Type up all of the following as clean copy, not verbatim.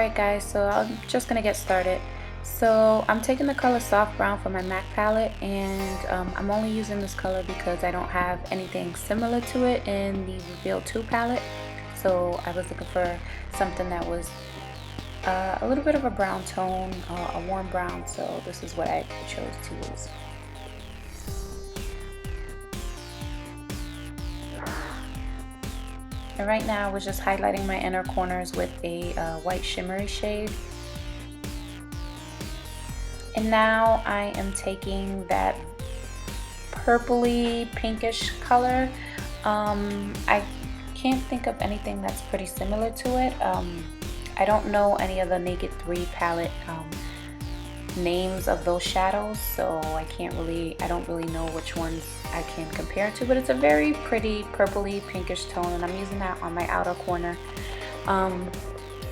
Alright guys, so I'm just gonna get started. So I'm taking the color Soft Brown for my MAC palette, and I'm only using this color because I don't have anything similar to it in the Reveal 2 palette. So I was looking for something that was a little bit of a brown tone, a warm brown, so this is what I chose to use. And right now I was just highlighting my inner corners with a white shimmery shade. And now I am taking that purpley pinkish color. I can't think of anything that's pretty similar to it. I don't know any of the Naked 3 palette names of those shadows, so I don't really know which ones I can compare it to, but it's a very pretty purpley pinkish tone, and I'm using that on my outer corner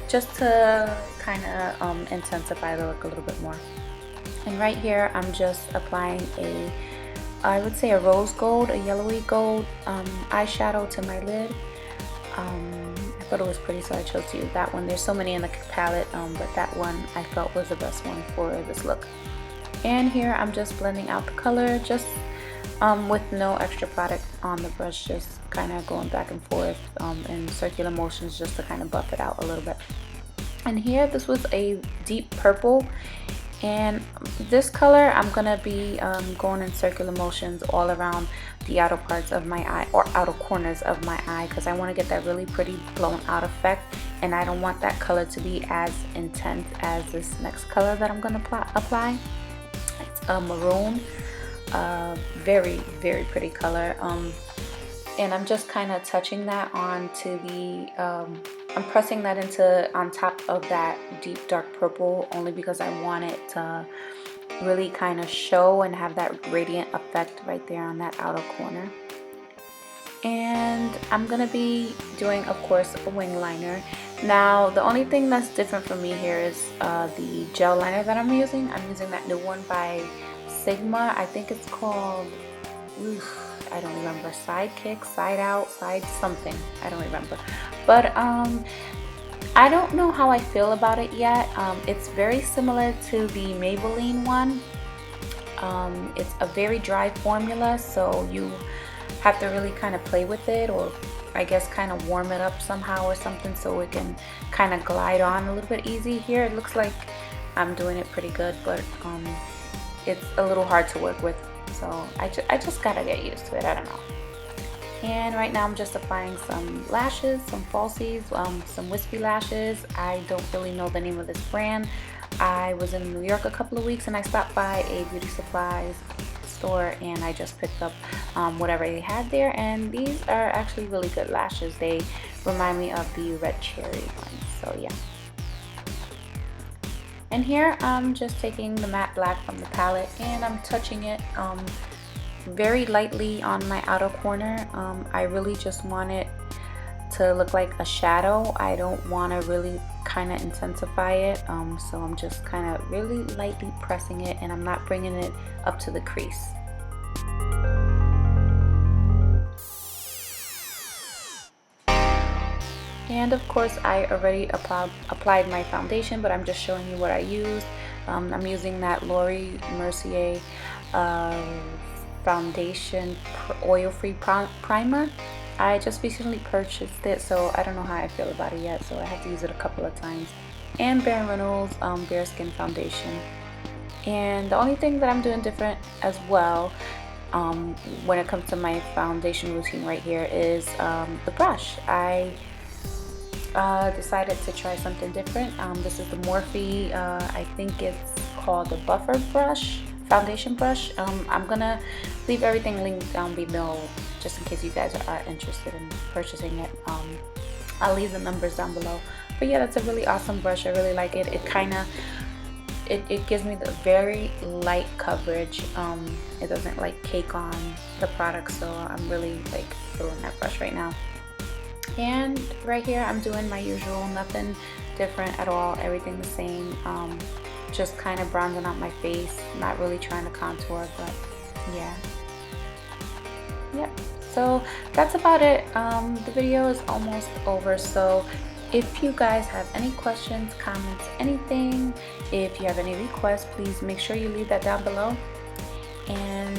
just to kind of intensify the look a little bit more. And right here I'm just applying I would say a rose gold, a yellowy gold eyeshadow to my lid. I thought it was pretty, so I chose to use that one. There's so many in the palette, but that one I felt was the best one for this look. And here I'm just blending out the color, just with no extra product on the brush, just kind of going back and forth in circular motions just to kind of buff it out a little bit. And here this was a deep purple, and this color I'm gonna be going in circular motions all around the outer parts of my eye, or outer corners of my eye, because I want to get that really pretty blown out effect, and I don't want that color to be as intense as this next color that I'm gonna apply. It's a maroon, very pretty color, and I'm just kind of touching that onto the I'm pressing that on top of that deep dark purple, only because I want it to really kind of show and have that radiant effect right there on that outer corner. And I'm gonna be doing, of course, a wing liner. Now the only thing that's different for me here is the gel liner that I'm using. I'm using that new one by Sigma. I think it's called, I don't remember, Sidekick, Side Out, Side something, I don't remember. But I don't know how I feel about it yet. It's very similar to the Maybelline one. It's a very dry formula, so you have to really kind of play with it, or I guess kind of warm it up somehow or something, so it can kind of glide on a little bit easy. Here it looks like I'm doing it pretty good, but it's a little hard to work with, so I just gotta get used to it. I don't know. And right now I'm just applying some lashes, some falsies, some wispy lashes. I don't really know the name of this brand. I was in New York a couple of weeks and I stopped by a beauty supplies store and I just picked up whatever they had there, and these are actually really good lashes. They remind me of the red cherry ones, so yeah. And here I'm just taking the matte black from the palette and I'm touching it very lightly on my outer corner. I really just want it to look like a shadow. I don't want to really kind of intensify it, so I'm just kind of really lightly pressing it, and I'm not bringing it up to the crease. And of course I already applied my foundation, but I'm just showing you what I used. I'm using that Laura Mercier foundation oil-free primer. I just recently purchased it, so I don't know how I feel about it yet, so I have to use it a couple of times. And Bare Reynolds Bare Skin foundation. And the only thing that I'm doing different as well when it comes to my foundation routine right here is the brush. I decided to try something different. This is the Morphe, I think it's called the Buffer brush, foundation brush. I'm gonna leave everything linked down below just in case you guys are interested in purchasing it. I'll leave the numbers down below. But yeah, that's a really awesome brush. I really like it. It gives me the very light coverage. It doesn't like cake on the product, so I'm really like feeling that brush right now. And right here I'm doing my usual, nothing different at all, everything the same. Just kind of bronzing out my face, not really trying to contour, but yeah. Yep, so that's about it. The video is almost over, so If you guys have any questions, comments, anything, if you have any requests, please make sure you leave that down below. And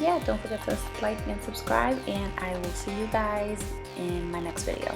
yeah, don't forget to like and subscribe, and I will see you guys in my next video.